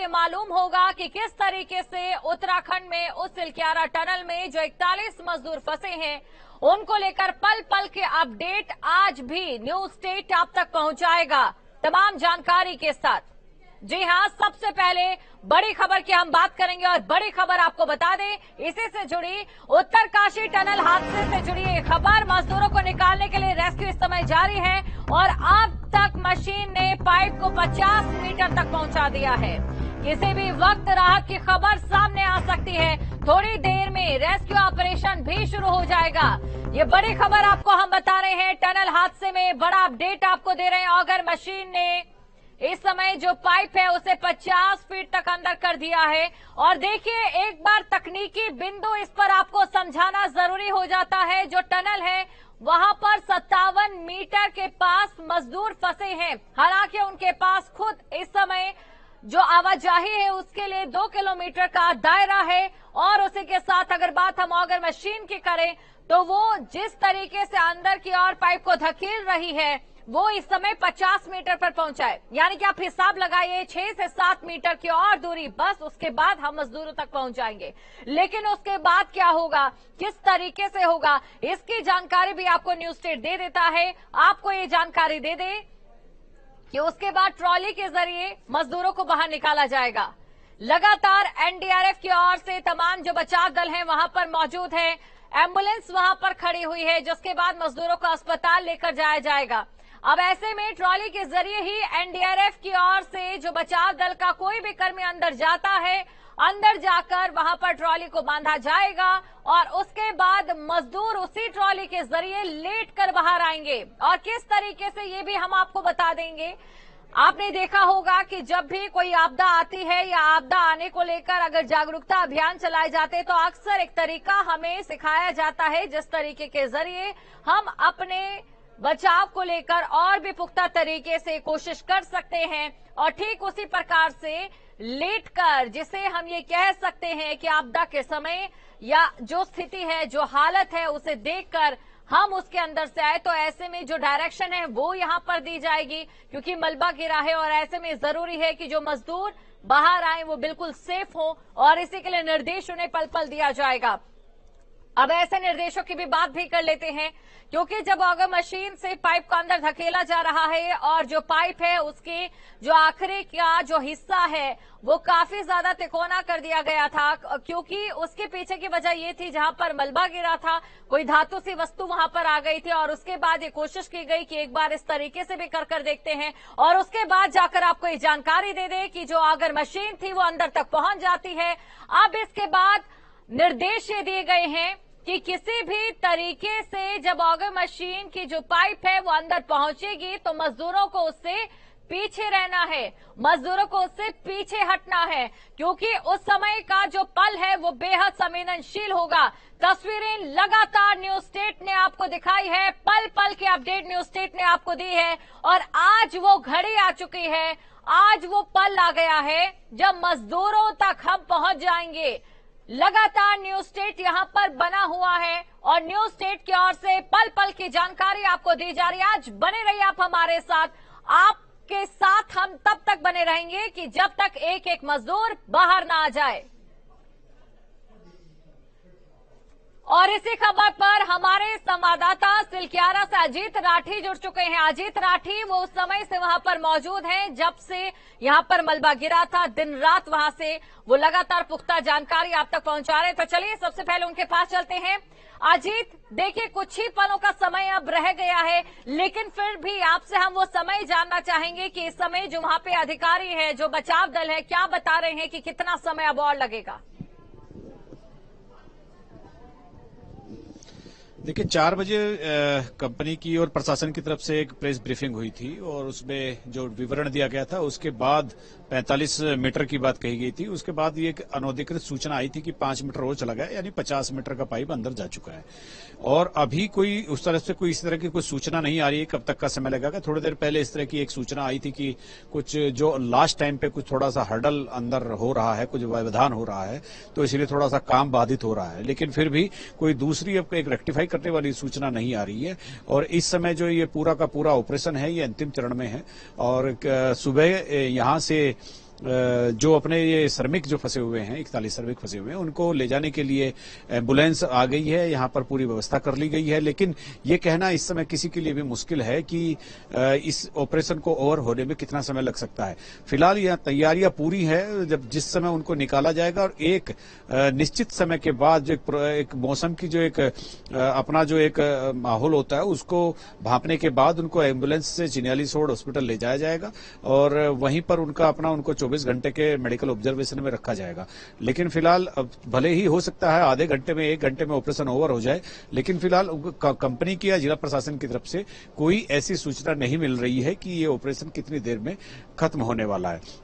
ये मालूम होगा कि किस तरीके से उत्तराखंड में उस सिलक्यारा टनल में जो 41 मजदूर फंसे हैं उनको लेकर पल पल के अपडेट आज भी न्यूज स्टेट आप तक पहुंचाएगा तमाम जानकारी के साथ। जी हां, सबसे पहले बड़ी खबर की हम बात करेंगे और बड़ी खबर आपको बता दें, इसी से जुड़ी उत्तरकाशी टनल हादसे से जुड़ी एक खबर। मजदूरों को निकालने के लिए रेस्क्यू इस समय जारी है और अब तक मशीन ने पाइप को 50 मीटर तक पहुंचा दिया है। किसी भी वक्त राहत की खबर सामने आ सकती है। थोड़ी देर में रेस्क्यू ऑपरेशन भी शुरू हो जाएगा। ये बड़ी खबर आपको हम बता रहे हैं। टनल हादसे में बड़ा अपडेट आपको दे रहे हैं। अगर मशीन ने इस समय जो पाइप है उसे 50 फीट तक अंदर कर दिया है। और देखिए, एक बार तकनीकी बिंदु इस पर आपको समझाना जरूरी हो जाता है। जो टनल है वहां पर 57 मीटर के पास मजदूर फंसे हैं। हालांकि उनके पास खुद इस समय जो आवाजाही है उसके लिए 2 किलोमीटर का दायरा है। और उसी के साथ अगर बात हम अगर मशीन की करें तो वो जिस तरीके से अंदर की ओर पाइप को धकेल रही है वो इस समय 50 मीटर पर पहुंचा है। यानी कि आप हिसाब लगाइए 6 से 7 मीटर की और दूरी, बस उसके बाद हम मजदूरों तक पहुंच जाएंगे। लेकिन उसके बाद क्या होगा, किस तरीके से होगा, इसकी जानकारी भी आपको न्यूज स्टेट दे देता है। आपको ये जानकारी दे दे कि उसके बाद ट्रॉली के जरिए मजदूरों को बाहर निकाला जाएगा। लगातार एनडीआरएफ की ओर से तमाम जो बचाव दल हैं वहां पर मौजूद है। एम्बुलेंस वहां पर खड़ी हुई है, जिसके बाद मजदूरों को अस्पताल लेकर जाया जाएगा। अब ऐसे में ट्रॉली के जरिए ही एनडीआरएफ की ओर से जो बचाव दल का कोई भी कर्मी अंदर जाता है, अंदर जाकर वहां पर ट्रॉली को बांधा जाएगा और उसके बाद मजदूर उसी ट्रॉली के जरिए लेट कर बाहर आएंगे। और किस तरीके से ये भी हम आपको बता देंगे। आपने देखा होगा कि जब भी कोई आपदा आती है या आपदा आने को लेकर अगर जागरूकता अभियान चलाए जाते हैं तो अक्सर एक तरीका हमें सिखाया जाता है जिस तरीके के जरिए हम अपने बचाव को लेकर और भी पुख्ता तरीके से कोशिश कर सकते हैं। और ठीक उसी प्रकार से लेट कर, जिसे हम ये कह सकते हैं कि आपदा के समय या जो स्थिति है, जो हालत है, उसे देखकर हम उसके अंदर से आए तो ऐसे में जो डायरेक्शन है वो यहां पर दी जाएगी, क्योंकि मलबा गिरा है और ऐसे में जरूरी है कि जो मजदूर बाहर आए वो बिल्कुल सेफ हो और इसी के लिए निर्देश उन्हें पल पल दिया जाएगा। अब ऐसे निर्देशों की भी बात भी कर लेते हैं, क्योंकि जब अगर मशीन से पाइप को अंदर धकेला जा रहा है और जो पाइप है उसके जो आखिरी का जो हिस्सा है वो काफी ज्यादा तिकोना कर दिया गया था, क्योंकि उसके पीछे की वजह ये थी जहां पर मलबा गिरा था कोई धातु सी वस्तु वहां पर आ गई थी और उसके बाद ये कोशिश की गई कि एक बार इस तरीके से भी कर देखते हैं और उसके बाद जाकर आपको ये जानकारी दे दे कि जो अगर मशीन थी वो अंदर तक पहुंच जाती है। अब इसके बाद निर्देश ये दिए गए हैं कि किसी भी तरीके से जब ऑगर मशीन की जो पाइप है वो अंदर पहुंचेगी तो मजदूरों को उससे पीछे रहना है, मजदूरों को उससे पीछे हटना है, क्योंकि उस समय का जो पल है वो बेहद संवेदनशील होगा। तस्वीरें लगातार न्यूज स्टेट ने आपको दिखाई है, पल पल की अपडेट न्यूज स्टेट ने आपको दी है और आज वो घड़ी आ चुकी है, आज वो पल आ गया है जब मजदूरों तक हम पहुंच जाएंगे। लगातार न्यूज स्टेट यहां पर बना हुआ है और न्यूज स्टेट की ओर से पल पल की जानकारी आपको दी जा रही है। आज बने रहिए आप हमारे साथ, आपके साथ हम तब तक बने रहेंगे कि जब तक एक एक मजदूर बाहर ना आ जाए। और इसी खबर पर हमारे संवाददाता सिलक्यारा से अजीत राठी जुड़ चुके हैं। अजीत राठी वो उस समय से वहां पर मौजूद हैं जब से यहां पर मलबा गिरा था, दिन रात वहां से वो लगातार पुख्ता जानकारी आप तक पहुंचा रहे हैं। तो चलिए सबसे पहले उनके पास चलते हैं। अजीत, देखिए कुछ ही पलों का समय अब रह गया है, लेकिन फिर भी आपसे हम वो समय जानना चाहेंगे कि इस समय जो वहां पे अधिकारी है, जो बचाव दल है, क्या बता रहे हैं कि कितना समय अब और लगेगा? देखिए 4 बजे कंपनी की और प्रशासन की तरफ से एक प्रेस ब्रीफिंग हुई थी और उसमें जो विवरण दिया गया था उसके बाद 45 मीटर की बात कही गई थी। उसके बाद ये एक अनधिकृत सूचना आई थी कि 5 मीटर और चला गया, यानी 50 मीटर का पाइप अंदर जा चुका है और अभी कोई उस तरह से कोई इस तरह की कोई सूचना नहीं आ रही है कब तक का समय लगेगा। थोड़ी देर पहले इस तरह की एक सूचना आई थी कि कुछ जो लास्ट टाइम पे कुछ थोड़ा सा हर्डल अंदर हो रहा है, कुछ व्यवधान हो रहा है, तो इसलिए थोड़ा सा काम बाधित हो रहा है, लेकिन फिर भी कोई दूसरी अब एक रेक्टिफाई करने वाली सूचना नहीं आ रही है। और इस समय जो ये पूरा का पूरा ऑपरेशन है ये अंतिम चरण में है और सुबह यहां से जो अपने ये श्रमिक जो फंसे हुए हैं, 41 श्रमिक फंसे हुए हैं, उनको ले जाने के लिए एम्बुलेंस आ गई है, यहाँ पर पूरी व्यवस्था कर ली गई है। लेकिन ये कहना इस समय किसी के लिए भी मुश्किल है कि इस ऑपरेशन को ओवर होने में कितना समय लग सकता है। फिलहाल यह तैयारियां पूरी है, जब जिस समय उनको निकाला जाएगा और एक निश्चित समय के बाद जो एक मौसम की जो एक अपना जो एक माहौल होता है उसको भांपने के बाद उनको एम्बुलेंस से चिन्यालीसोड़ हॉस्पिटल ले जाया जाएगा और वहीं पर उनको 24 घंटे के मेडिकल ऑब्जर्वेशन में रखा जाएगा। लेकिन फिलहाल भले ही हो सकता है आधे घंटे में 1 घंटे में ऑपरेशन ओवर हो जाए, लेकिन फिलहाल कंपनी की या जिला प्रशासन की तरफ से कोई ऐसी सूचना नहीं मिल रही है कि ये ऑपरेशन कितनी देर में खत्म होने वाला है।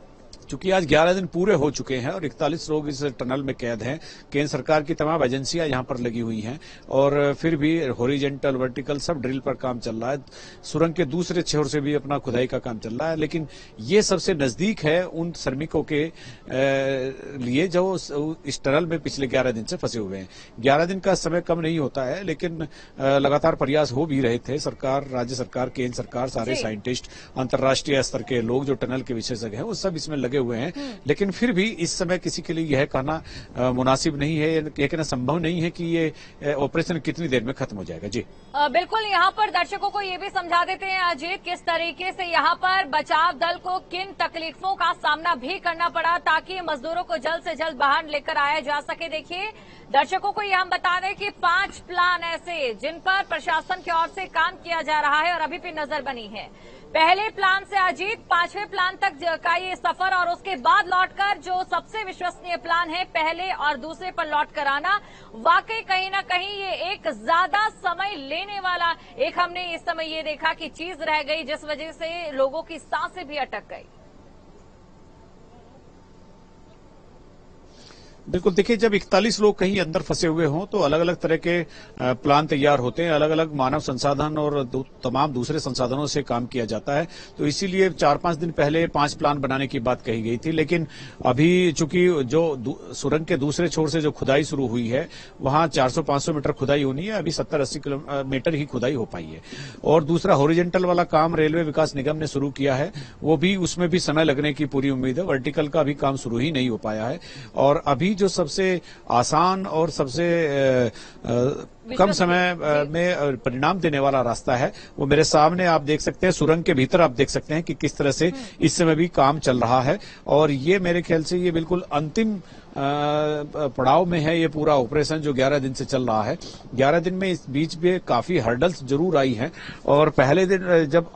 चूंकि आज 11 दिन पूरे हो चुके हैं और 41 लोग इस टनल में कैद हैं। केंद्र सरकार की तमाम एजेंसियां यहां पर लगी हुई हैं और फिर भी हॉरिजेंटल, वर्टिकल सब ड्रिल पर काम चल रहा है। सुरंग के दूसरे छोर से भी अपना खुदाई का काम चल रहा है। लेकिन ये सबसे नजदीक है उन श्रमिकों के लिए जो इस टनल में पिछले 11 दिन से फंसे हुए हैं। 11 दिन का समय कम नहीं होता है, लेकिन लगातार प्रयास हो भी रहे थे। सरकार, राज्य सरकार, केंद्र सरकार, सारे साइंटिस्ट, अंतर्राष्ट्रीय स्तर के लोग जो टनल के विशेषज्ञ हैं वो सब इसमें लगे हुए हैं। लेकिन फिर भी इस समय किसी के लिए यह कहना मुनासिब नहीं है, यह कहना संभव नहीं है कि ये ऑपरेशन कितनी देर में खत्म हो जाएगा। जी बिल्कुल, यहाँ पर दर्शकों को ये भी समझा देते हैं अजीत, किस तरीके से यहाँ पर बचाव दल को किन तकलीफों का सामना भी करना पड़ा ताकि मजदूरों को जल्द से जल्द बाहर लेकर आया जा सके। देखिए दर्शकों को ये हम बता दें कि 5 प्लान ऐसे जिन पर प्रशासन की ओर से काम किया जा रहा है और अभी भी नजर बनी है। पहले प्लान से अजीत 5वें प्लान तक का ये सफर और उसके बाद लौटकर जो सबसे विश्वसनीय प्लान है पहले और दूसरे पर लौट कर आना, वाकई कहीं ना कहीं ये एक ज्यादा समय लेने वाला एक हमने इस समय ये देखा कि चीज रह गई जिस वजह से लोगों की सांसें भी अटक गई। बिल्कुल, देखिए जब 41 लोग कहीं अंदर फंसे हुए हों तो अलग अलग तरह के प्लान तैयार होते हैं, अलग अलग मानव संसाधन और तमाम दूसरे संसाधनों से काम किया जाता है। तो इसीलिए 4-5 दिन पहले 5 प्लान बनाने की बात कही गई थी। लेकिन अभी चूंकि जो सुरंग के दूसरे छोर से जो खुदाई शुरू हुई है वहां 400-500 मीटर खुदाई होनी है, अभी 70-80 मीटर ही खुदाई हो पाई है। और दूसरा हॉरिजेंटल वाला काम रेलवे विकास निगम ने शुरू किया है, वो भी उसमें भी समय लगने की पूरी उम्मीद है। वर्टिकल का भी काम शुरू ही नहीं हो पाया है और अभी जो सबसे आसान और सबसे कम समय में परिणाम देने वाला रास्ता है वो मेरे सामने आप देख सकते हैं। सुरंग के भीतर आप देख सकते हैं कि किस तरह से इस समय भी काम चल रहा है और ये मेरे ख्याल से ये बिल्कुल अंतिम पड़ाव में है ये पूरा ऑपरेशन जो 11 दिन से चल रहा है। 11 दिन में इस बीच में काफी हर्डल्स जरूर आई हैं और पहले दिन जब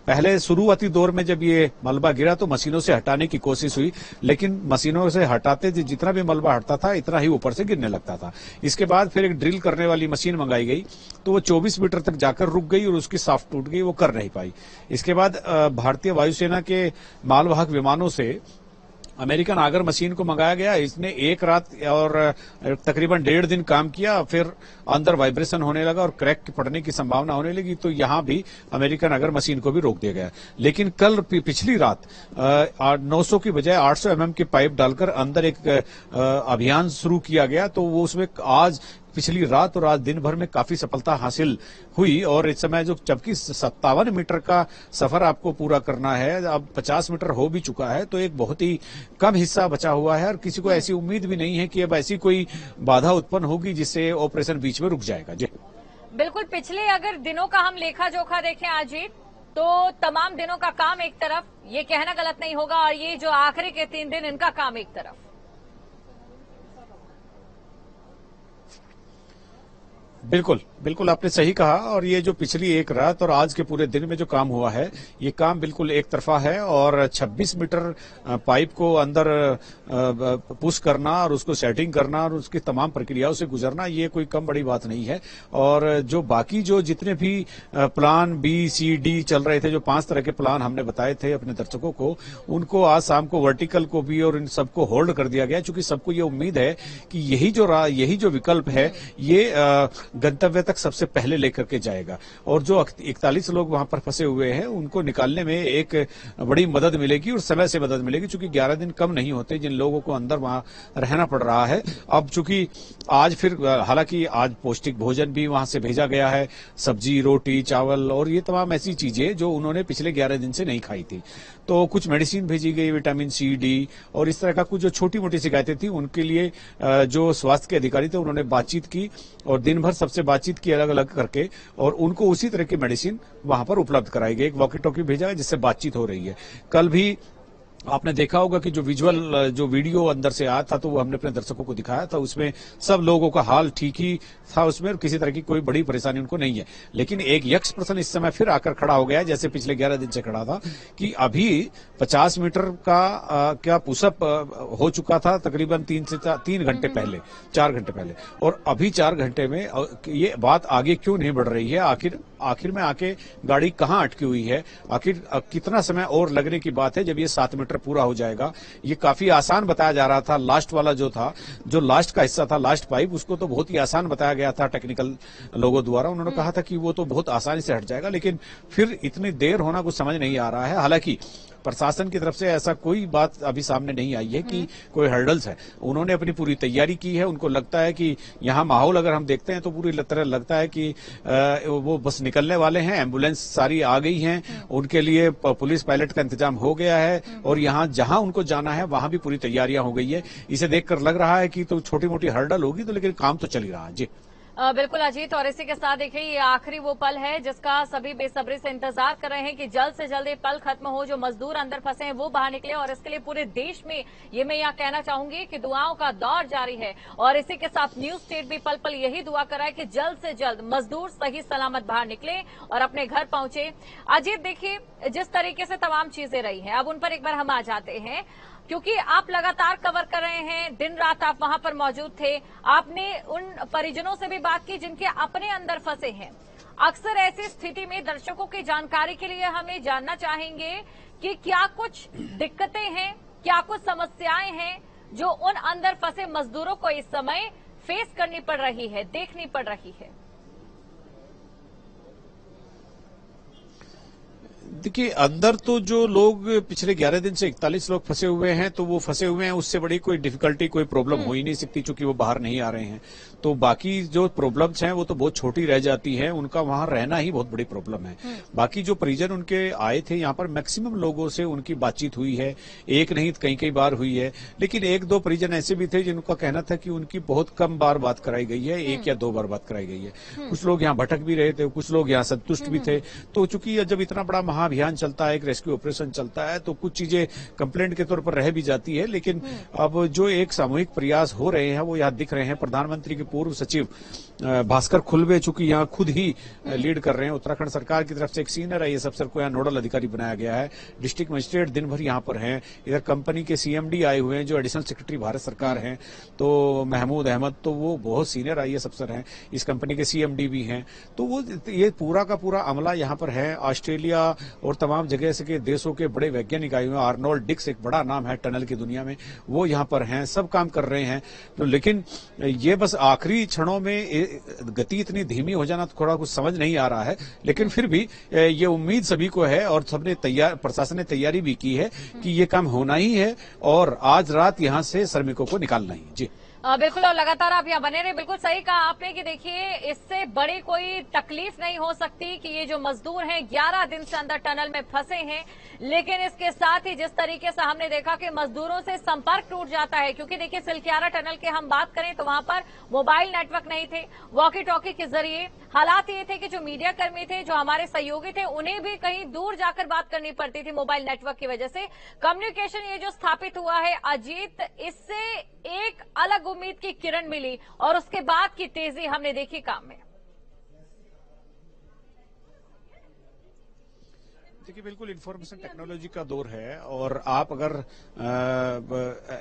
पहले शुरुआती दौर में जब ये मलबा गिरा तो मशीनों से हटाने की कोशिश हुई, लेकिन मशीनों से हटाते जितना भी मलबा हटता था इतना ही ऊपर से गिरने लगता था। इसके बाद फिर एक ड्रिल करने वाली मशीन मंगाई गई तो वो 24 मीटर तक जाकर रुक गई और उसकी साफ्ट टूट गई, वो कर नहीं पाई। इसके बाद भारतीय वायुसेना के मालवाहक विमानों से अमेरिकन आगर मशीन को मंगाया गया। इसने 1 रात और तकरीबन 1.5 दिन काम किया, फिर अंदर वाइब्रेशन होने लगा और क्रैक पड़ने की संभावना होने लगी, तो यहां भी अमेरिकन आगर मशीन को भी रोक दिया गया। लेकिन कल पिछली रात 900 की बजाय 800 mm की पाइप डालकर अंदर एक अभियान शुरू किया गया, तो वो उसमें आज पिछली रात और आज दिन भर में काफी सफलता हासिल हुई और इस समय जो जबकि 57 मीटर का सफर आपको पूरा करना है, अब 50 मीटर हो भी चुका है, तो एक बहुत ही कम हिस्सा बचा हुआ है और किसी को ऐसी उम्मीद भी नहीं है कि अब ऐसी कोई बाधा उत्पन्न होगी जिससे ऑपरेशन बीच में रुक जाएगा। जी बिल्कुल, पिछले अगर दिनों का हम लेखा जोखा देखें अजीत तो तमाम दिनों का काम एक तरफ, ये कहना गलत नहीं होगा, और ये जो आखिरी के 3 दिन इनका काम एक तरफ। बिल्कुल बिल्कुल आपने सही कहा और ये जो पिछली 1 रात और आज के पूरे दिन में जो काम हुआ है ये काम बिल्कुल एक तरफा है और 26 मीटर पाइप को अंदर पुश करना और उसको सेटिंग करना और उसकी तमाम प्रक्रियाओं से गुजरना ये कोई कम बड़ी बात नहीं है। और जो बाकी जो जितने भी प्लान B, C, D चल रहे थे, जो 5 तरह के प्लान हमने बताए थे अपने दर्शकों को, उनको आज शाम को वर्टिकल को भी और इन सबको होल्ड कर दिया गया, क्योंकि सबको ये उम्मीद है कि यही जो विकल्प है ये गंतव्य तक सबसे पहले लेकर के जाएगा। और जो 41 लोग वहां पर फंसे हुए हैं उनको निकालने में एक बड़ी मदद मिलेगी और समय से मदद मिलेगी, क्योंकि 11 दिन कम नहीं होते जिन लोगों को अंदर वहां रहना पड़ रहा है। अब चूंकि आज फिर हालांकि आज पौष्टिक भोजन भी वहां से भेजा गया है, सब्जी, रोटी, चावल और ये तमाम ऐसी चीजें जो उन्होंने पिछले 11 दिन से नहीं खाई थी। तो कुछ मेडिसिन भेजी गई, विटामिन सी, डी और इस तरह का कुछ जो छोटी मोटी शिकायतें थी उनके लिए जो स्वास्थ्य के अधिकारी थे उन्होंने बातचीत की और दिन भर सबसे बातचीत की अलग अलग करके, और उनको उसी तरह की मेडिसिन वहां पर उपलब्ध कराई गई। एक वॉकी टॉकी भेजा है जिससे बातचीत हो रही है। कल भी आपने देखा होगा कि जो विजुअल जो वीडियो अंदर से आया था तो वो हमने अपने दर्शकों को दिखाया था, उसमें सब लोगों का हाल ठीक ही था उसमें, और किसी तरह की कोई बड़ी परेशानी उनको नहीं है। लेकिन एक यक्ष प्रश्न इस समय फिर आकर खड़ा हो गया है, जैसे पिछले 11 दिन से खड़ा था, कि अभी 50 मीटर का क्या पुशअप हो चुका था तकरीबन 3 घंटे पहले, 4 घंटे पहले, और अभी 4 घंटे में ये बात आगे क्यों नहीं बढ़ रही है? आखिर में आके गाड़ी कहां अटकी हुई है? आखिर कितना समय और लगने की बात है जब ये 7 मीटर पूरा हो जाएगा? ये काफी आसान बताया जा रहा था। लास्ट वाला जो था, जो लास्ट का हिस्सा था, लास्ट पाइप, उसको तो बहुत ही आसान बताया गया था टेक्निकल लोगों द्वारा। उन्होंने कहा था कि वो तो बहुत आसानी से हट जाएगा, लेकिन फिर इतनी देर होना कुछ समझ नहीं आ रहा है। हालांकि प्रशासन की तरफ से ऐसा कोई बात अभी सामने नहीं आई है कि कोई हर्डल्स है। उन्होंने अपनी पूरी तैयारी की है। उनको लगता है कि यहाँ माहौल अगर हम देखते हैं तो पूरी तरह लगता है कि वो बस निकलने वाले हैं, एम्बुलेंस सारी आ गई हैं, उनके लिए पुलिस पायलट का इंतजाम हो गया है, और यहाँ जहां उनको जाना है वहां भी पूरी तैयारियां हो गई है। इसे देखकर लग रहा है कि तो छोटी मोटी हर्डल होगी तो, लेकिन काम तो चल ही रहा है। जी बिल्कुल अजीत, और इसी के साथ देखिए ये आखिरी वो पल है जिसका सभी बेसब्री से इंतजार कर रहे हैं कि जल्द से जल्द ये पल खत्म हो, जो मजदूर अंदर फंसे हैं वो बाहर निकले। और इसके लिए पूरे देश में ये मैं यहाँ कहना चाहूंगी कि दुआओं का दौर जारी है, और इसी के साथ न्यूज स्टेट भी पल पल यही दुआ कर रहा है कि जल्द से जल्द मजदूर सही सलामत बाहर निकले और अपने घर पहुंचे। अजीत देखिए जिस तरीके से तमाम चीजें रही हैं, अब उन पर एक बार हम आ जाते हैं, क्योंकि आप लगातार कवर कर रहे हैं, दिन रात आप वहां पर मौजूद थे। आपने उन परिजनों से भी बात की जिनके अपने अंदर फंसे हैं। अक्सर ऐसी स्थिति में दर्शकों की जानकारी के लिए हमें जानना चाहेंगे कि क्या कुछ दिक्कतें हैं, क्या कुछ समस्याएं हैं जो उन अंदर फंसे मजदूरों को इस समय फेस करनी पड़ रही है, देखनी पड़ रही है। देखिए, अंदर तो जो लोग पिछले 11 दिन से 41 लोग फंसे हुए हैं, तो वो फंसे हुए हैं, उससे बड़ी कोई डिफिकल्टी, कोई प्रॉब्लम हो ही नहीं सकती, क्योंकि वो बाहर नहीं आ रहे हैं। तो बाकी जो प्रॉब्लम्स हैं वो तो बहुत छोटी रह जाती है, उनका वहां रहना ही बहुत बड़ी प्रॉब्लम है। बाकी जो परिजन उनके आए थे यहाँ पर, मैक्सिमम लोगों से उनकी बातचीत हुई है, एक नहीं कई बार हुई है। लेकिन 1-2 परिजन ऐसे भी थे जिनका कहना था कि उनकी बहुत कम बार बात कराई गई है, 1 या 2 बार बात कराई गई है। कुछ लोग यहाँ भटक भी रहे थे, कुछ लोग यहाँ संतुष्ट भी थे। तो चूंकि जब इतना बड़ा महाअभियान चलता है, एक रेस्क्यू ऑपरेशन चलता है, तो कुछ चीजें कंप्लेंट के तौर पर रह भी जाती है। लेकिन अब जो एक सामूहिक प्रयास हो रहे हैं वो यहाँ दिख रहे हैं। प्रधानमंत्री के पूर्व सचिव भास्कर खुलबे चूंकि यहाँ खुद ही लीड कर रहे हैं। उत्तराखंड सरकार की तरफ से एक सीनियर आईएएस अफसर को यहाँ नोडल अधिकारी बनाया गया है। डिस्ट्रिक्ट मजिस्ट्रेट दिन भर यहाँ पर हैं। इधर कंपनी के सीएमडी आए हुए हैं जो एडिशनल सेक्रेटरी भारत सरकार हैं, तो महमूद अहमद, तो वो बहुत सीनियर आईएएस अफसर हैं। इस कंपनी के सीएमडी भी हैं। तो वो ये पूरा का पूरा अमला यहाँ पर है। ऑस्ट्रेलिया और तमाम जगह से के देशों के बड़े वैज्ञानिक आए हुए हैं। आर्नोल्ड डिक्स एक बड़ा नाम है टनल की दुनिया में, वो यहाँ पर हैं, सब काम कर रहे हैं। तो लेकिन ये बस आखिरी क्षणों में गति इतनी धीमी हो जाना तो थोड़ा कुछ समझ नहीं आ रहा है। लेकिन फिर भी ये उम्मीद सभी को है, और सबने प्रशासन ने तैयारी भी की है कि ये काम होना ही है, और आज रात यहाँ से श्रमिकों को निकालना ही। जी बिल्कुल, और लगातार आप यहाँ बने रहे। बिल्कुल सही कहा आपने कि देखिए इससे बड़ी कोई तकलीफ नहीं हो सकती कि ये जो मजदूर हैं 11 दिन से अंदर टनल में फंसे हैं। लेकिन इसके साथ ही जिस तरीके से हमने देखा कि मजदूरों से संपर्क टूट जाता है, क्योंकि देखिए सिलक्यारा टनल के हम बात करें तो वहां पर मोबाइल नेटवर्क नहीं थे। वॉकी टॉकी के जरिए हालात ये थे कि जो मीडिया कर्मी थे, जो हमारे सहयोगी थे, उन्हें भी कहीं दूर जाकर बात करनी पड़ती थी मोबाइल नेटवर्क की वजह से। कम्युनिकेशन ये जो स्थापित हुआ है अजीत, इससे एक अलग उम्मीद की किरण मिली, और उसके बाद की तेजी हमने देखी काम में। देखिए बिल्कुल इंफॉर्मेशन टेक्नोलॉजी का दौर है, और आप अगर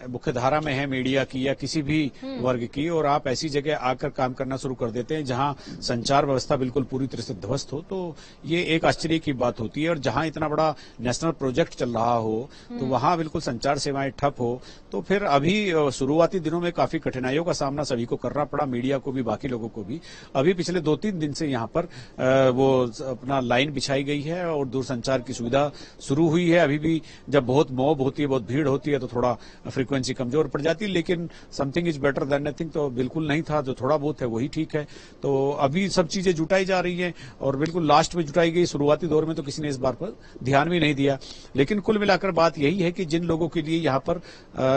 मुख्य धारा में है मीडिया की या किसी भी वर्ग की, और आप ऐसी जगह आकर काम करना शुरू कर देते हैं जहां संचार व्यवस्था बिल्कुल पूरी तरह से ध्वस्त हो, तो ये एक आश्चर्य की बात होती है। और जहां इतना बड़ा नेशनल प्रोजेक्ट चल रहा हो तो वहां बिल्कुल संचार सेवाएं ठप हो, तो फिर अभी शुरुआती दिनों में काफी कठिनाइयों का सामना सभी को करना पड़ा, मीडिया को भी, बाकी लोगों को भी। अभी पिछले 2-3 दिन से यहाँ पर वो अपना लाइन बिछाई गई है और दूरसंचार की सुविधा शुरू हुई है। अभी भी जब बहुत मॉब होती है, बहुत भीड़ होती है, तो थोड़ा फ्रीक्वेंसी कमजोर पड़ जाती है, लेकिन something is better than nothing, तो बिल्कुल नहीं था, जो थोड़ा बहुत है वही ठीक है। तो अभी सब चीजें जुटाई जा रही हैं और बिल्कुल लास्ट में जुटाई गई। शुरुआती दौर में तो किसी ने इस बार पर ध्यान भी नहीं दिया, लेकिन कुल मिलाकर बात यही है कि जिन लोगों के लिए यहाँ पर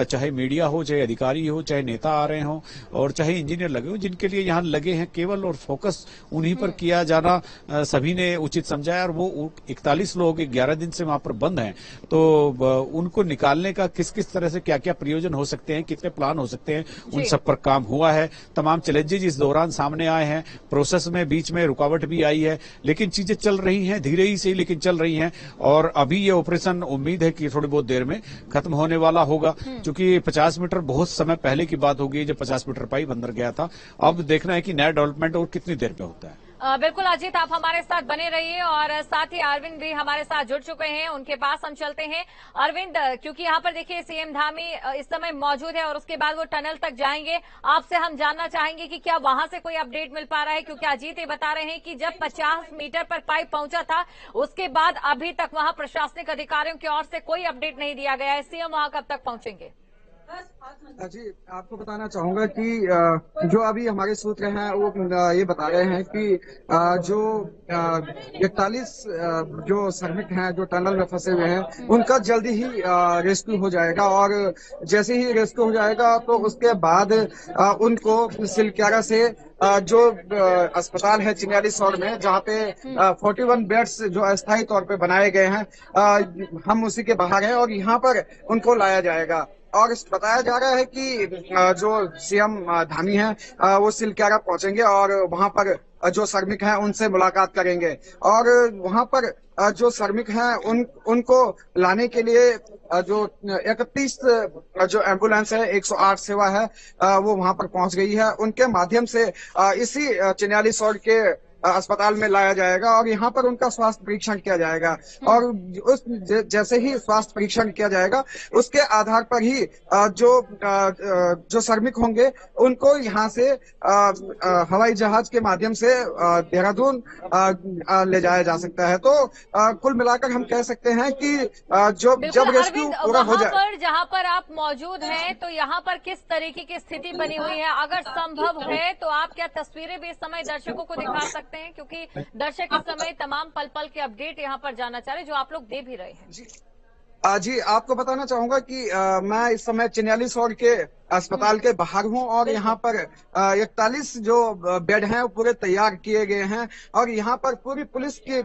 चाहे मीडिया हो, चाहे अधिकारी हो, चाहे नेता आ रहे हो और चाहे इंजीनियर लगे हो, जिनके लिए यहाँ लगे हैं केवल और फोकस उन्हीं पर किया जाना सभी ने उचित समझा है। और वो 41 लोग 11 दिन से वहां पर बंद हैं, तो उनको निकालने का किस किस तरह से क्या क्या प्रयोजन हो सकते हैं, कितने प्लान हो सकते हैं, उन सब पर काम हुआ है। तमाम चैलेंजेज इस दौरान सामने आए हैं, प्रोसेस में बीच में रुकावट भी आई है, लेकिन चीजें चल रही हैं, धीरे ही सही लेकिन चल रही हैं। और अभी ये ऑपरेशन उम्मीद है कि थोड़ी बहुत देर में खत्म होने वाला होगा, क्योंकि 50 मीटर बहुत समय पहले की बात हो गई जब 50 मीटर पाइप अंदर गया था। अब देखना है कि नया डेवलपमेंट और कितनी देर में होता है। बिल्कुल अजीत, आप हमारे साथ बने रहिए और साथ ही अरविंद भी हमारे साथ जुड़ चुके हैं, उनके पास हम चलते हैं। अरविंद, क्योंकि यहाँ पर देखिए सीएम धामी इस समय मौजूद है और उसके बाद वो टनल तक जाएंगे, आपसे हम जानना चाहेंगे कि क्या वहां से कोई अपडेट मिल पा रहा है, क्योंकि अजीत ये बता रहे हैं कि जब 50 मीटर पर पाइप पहुंचा था उसके बाद अभी तक वहां प्रशासनिक अधिकारियों की ओर से कोई अपडेट नहीं दिया गया है। सीएम वहां कब तक पहुंचेंगे? जी, आपको बताना चाहूंगा कि जो अभी हमारे सूत्र हैं वो ये बता रहे हैं कि जो 41 जो श्रमिक हैं जो टनल में फंसे हुए हैं उनका जल्दी ही रेस्क्यू हो जाएगा, और जैसे ही रेस्क्यू हो जाएगा तो उसके बाद उनको सिलक्यारा से जो अस्पताल है चिन्यालीसौड़ में, जहाँ पे 41 बेड्स जो अस्थायी तौर पे बनाए गए हैं, हम उसी के बाहर हैं और यहाँ पर उनको लाया जाएगा। और बताया जा रहा है कि जो सीएम धामी हैं वो सिलक्यारा पहुंचेंगे और वहां पर जो श्रमिक हैं उनसे मुलाकात करेंगे, और वहां पर जो श्रमिक हैं उनको लाने के लिए जो 31 जो एम्बुलेंस है, 108 सेवा है, वो वहां पर पहुंच गई है। उनके माध्यम से इसी चिन्यालीसौड़ के अस्पताल में लाया जाएगा और यहाँ पर उनका स्वास्थ्य परीक्षण किया जाएगा, और उस जैसे ही स्वास्थ्य परीक्षण किया जाएगा उसके आधार पर ही जो श्रमिक होंगे उनको यहाँ से हवाई जहाज के माध्यम से देहरादून ले जाया जा सकता है। तो कुल मिलाकर हम कह सकते हैं कि जब रेस्क्यू पूरा हो जाए, जहाँ पर आप मौजूद हैं, तो यहाँ पर किस तरीके की स्थिति बनी हुई है? अगर संभव है तो आप क्या तस्वीरें भी इस समय दर्शकों को दिखा सकते हैं, क्योंकि दर्शक इस समय तमाम पल पल के अपडेट यहाँ पर जानना चाह रहे जो आप लोग दे भी रहे हैं। जी, आपको बताना चाहूंगा कि मैं इस समय चिन्यालीसौड़ के अस्पताल के बाहर हूं और यहाँ पर 41 जो बेड हैं वो पूरे तैयार किए गए हैं, और यहाँ पर पूरी पुलिस की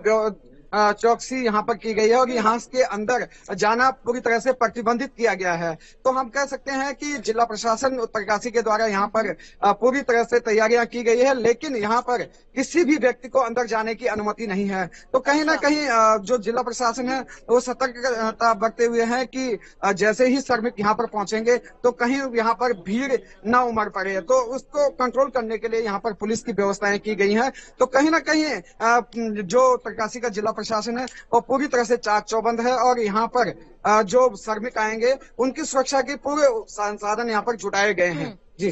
चौकसी यहाँ पर की गई है और यहाँ के अंदर जाना पूरी तरह से प्रतिबंधित किया गया है। तो हम कह सकते हैं कि जिला प्रशासन उत्तरकाशी के द्वारा यहाँ पर पूरी तरह से तैयारियां की गई है, लेकिन यहाँ पर किसी भी व्यक्ति को अंदर जाने की अनुमति नहीं है। तो कहीं ना कहीं जो जिला प्रशासन है वो सतर्कता बरते हुए है कि जैसे ही श्रमिक यहाँ पर पहुंचेंगे तो कहीं यहाँ पर भीड़ न उमड़ पड़े, तो उसको कंट्रोल करने के लिए यहाँ पर पुलिस की व्यवस्थाएं की गई है। तो कहीं ना कहीं जो उत्तरकाशी का जिला प्रशासन है वो पूरी तरह से चाक चौबंद है, और यहाँ पर जो श्रमिक आएंगे उनकी सुरक्षा के पूरे संसाधन यहाँ पर जुटाए गए हैं। जी,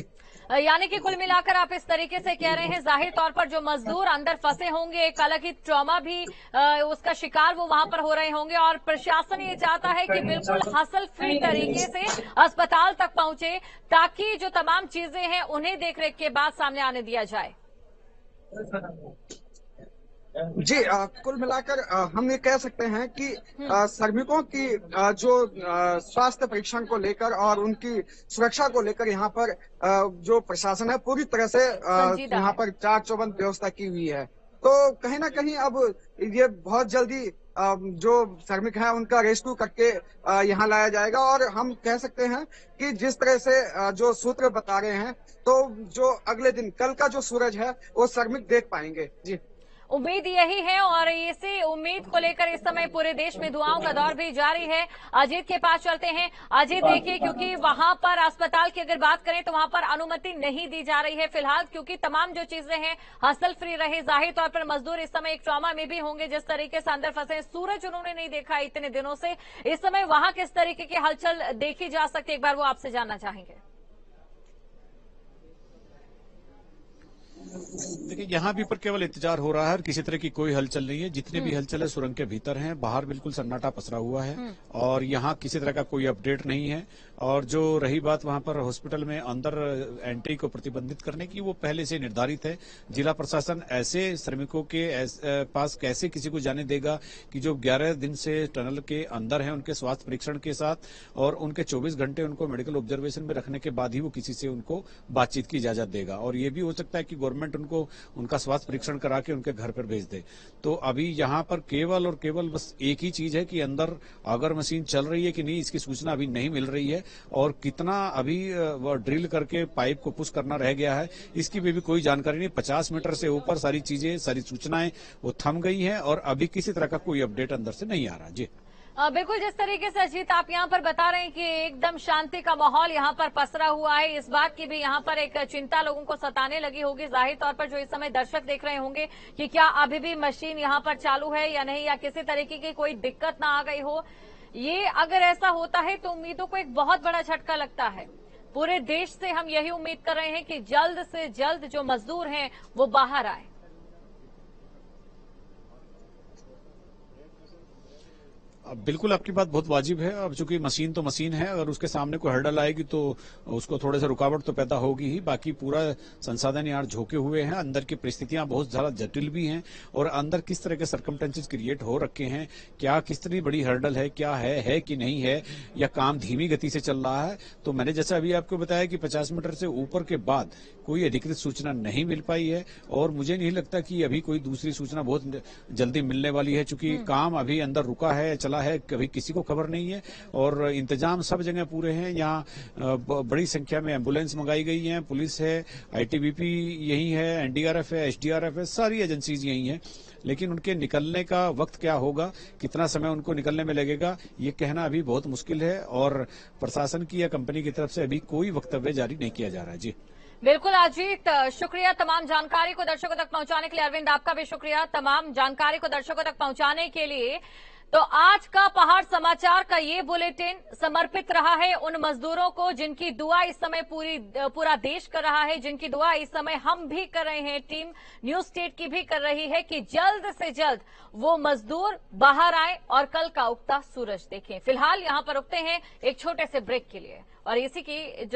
यानी कि कुल मिलाकर आप इस तरीके से कह रहे हैं, जाहिर तौर पर जो मजदूर अंदर फंसे होंगे एक अलग ही ट्रॉमा भी उसका शिकार वो वहां पर हो रहे होंगे, और प्रशासन ये चाहता है कि बिल्कुल हासिल फ्री तरीके से अस्पताल तक पहुंचे, ताकि जो तमाम चीजें हैं उन्हें देखरेख के बाद सामने आने दिया जाए। जी, कुल मिलाकर हम ये कह सकते हैं कि श्रमिकों की जो स्वास्थ्य परीक्षण को लेकर और उनकी सुरक्षा को लेकर यहाँ पर जो प्रशासन है पूरी तरह से यहाँ पर चाक चौबंद व्यवस्था की हुई है। तो कहीं ना कहीं अब ये बहुत जल्दी जो श्रमिक हैं उनका रेस्क्यू करके यहाँ लाया जाएगा, और हम कह सकते हैं कि जिस तरह से जो सूत्र बता रहे हैं तो जो अगले दिन कल का जो सूरज है वो श्रमिक देख पाएंगे। जी, उम्मीद यही है और इसी उम्मीद को लेकर इस समय पूरे देश में दुआओं का दौर भी जारी है। अजीत के पास चलते हैं। अजीत, देखिए, क्योंकि वहां पर अस्पताल की अगर बात करें तो वहां पर अनुमति नहीं दी जा रही है फिलहाल, क्योंकि तमाम जो चीजें हैं हसल फ्री रहे। जाहिर तौर पर मजदूर इस समय एक ट्रॉमा में भी होंगे, जिस तरीके से अंदर फंसे, सूरज उन्होंने नहीं देखा इतने दिनों से। इस समय वहां किस तरीके की हलचल देखी जा सकती है, एक बार वो आपसे जानना चाहेंगे। देखिए, यहाँ भी पर केवल इंतजार हो रहा है और किसी तरह की कोई हलचल नहीं है। जितनी भी हलचल है सुरंग के भीतर है, बाहर बिल्कुल सन्नाटा पसरा हुआ है और यहाँ किसी तरह का कोई अपडेट नहीं है। और जो रही बात वहां पर हॉस्पिटल में अंदर एंट्री को प्रतिबंधित करने की, वो पहले से निर्धारित है। जिला प्रशासन ऐसे श्रमिकों के पास कैसे किसी को जाने देगा कि जो 11 दिन से टनल के अंदर है, उनके स्वास्थ्य परीक्षण के साथ और उनके 24 घंटे उनको मेडिकल ऑब्जर्वेशन में रखने के बाद ही वो किसी से उनको बातचीत की इजाजत देगा। और ये भी हो सकता है कि गवर्नमेंट उनको उनका स्वास्थ्य परीक्षण करा के उनके घर पर भेज दे। तो अभी यहाँ पर केवल और केवल बस एक ही चीज है कि अंदर अगर मशीन चल रही है कि नहीं, इसकी सूचना अभी नहीं मिल रही है। और कितना अभी वो ड्रिल करके पाइप को पुश करना रह गया है, इसकी भी कोई जानकारी नहीं। 50 मीटर से ऊपर सारी चीजें, सारी सूचनाएं वो थम गई हैं और अभी किसी तरह का कोई अपडेट अंदर से नहीं आ रहा। जी बिल्कुल, जिस तरीके से अजीत आप यहाँ पर बता रहे हैं कि एकदम शांति का माहौल यहाँ पर पसरा हुआ है, इस बात की भी यहाँ पर एक चिंता लोगों को सताने लगी होगी। जाहिर तौर पर जो इस समय दर्शक देख रहे होंगे कि क्या अभी भी मशीन यहाँ पर चालू है या नहीं, या किसी तरीके की कोई दिक्कत ना आ गई हो। ये अगर ऐसा होता है तो उम्मीदों को एक बहुत बड़ा झटका लगता है। पूरे देश से हम यही उम्मीद कर रहे हैं कि जल्द से जल्द जो मजदूर हैं वो बाहर आए। बिल्कुल, आपकी बात बहुत वाजिब है। अब चूंकि मशीन तो मशीन है, अगर उसके सामने कोई हर्डल आएगी तो उसको थोड़े से रुकावट तो पैदा होगी ही। बाकी पूरा संसाधन यहाँ झोंके हुए हैं, अंदर की परिस्थितियां बहुत ज्यादा जटिल भी हैं और अंदर किस तरह के सर्कमस्टेंसेस क्रिएट हो रखे हैं, क्या कितनी बड़ी हर्डल है, क्या है कि नहीं है, या काम धीमी गति से चल रहा है। तो मैंने जैसा अभी आपको बताया कि 50 मीटर से ऊपर के बाद कोई अधिकृत सूचना नहीं मिल पाई है और मुझे नहीं लगता कि अभी कोई दूसरी सूचना बहुत जल्दी मिलने वाली है, चूंकि काम अभी अंदर रुका है, चला है, कभी किसी को खबर नहीं है। और इंतजाम सब जगह पूरे हैं। यहाँ बड़ी संख्या में एम्बुलेंस मंगाई गई है, पुलिस है, आईटीबीपी यही है, एनडीआरएफ है, एसडीआरएफ है, सारी एजेंसीज यही हैं। लेकिन उनके निकलने का वक्त क्या होगा, कितना समय उनको निकलने में लगेगा, ये कहना अभी बहुत मुश्किल है और प्रशासन की या कंपनी की तरफ से अभी कोई वक्तव्य जारी नहीं किया जा रहा है। जी बिल्कुल अजीत, शुक्रिया तमाम जानकारी को दर्शकों तक पहुंचाने के लिए। अरविंद, आपका भी शुक्रिया तमाम जानकारी को दर्शकों तक पहुंचाने के लिए। तो आज का पहाड़ समाचार का ये बुलेटिन समर्पित रहा है उन मजदूरों को जिनकी दुआ इस समय पूरा देश कर रहा है, जिनकी दुआ इस समय हम भी कर रहे हैं, टीम न्यूज स्टेट की भी कर रही है कि जल्द से जल्द वो मजदूर बाहर आए और कल का उगता सूरज देखें। फिलहाल यहां पर रुकते हैं एक छोटे से ब्रेक के लिए और इसी की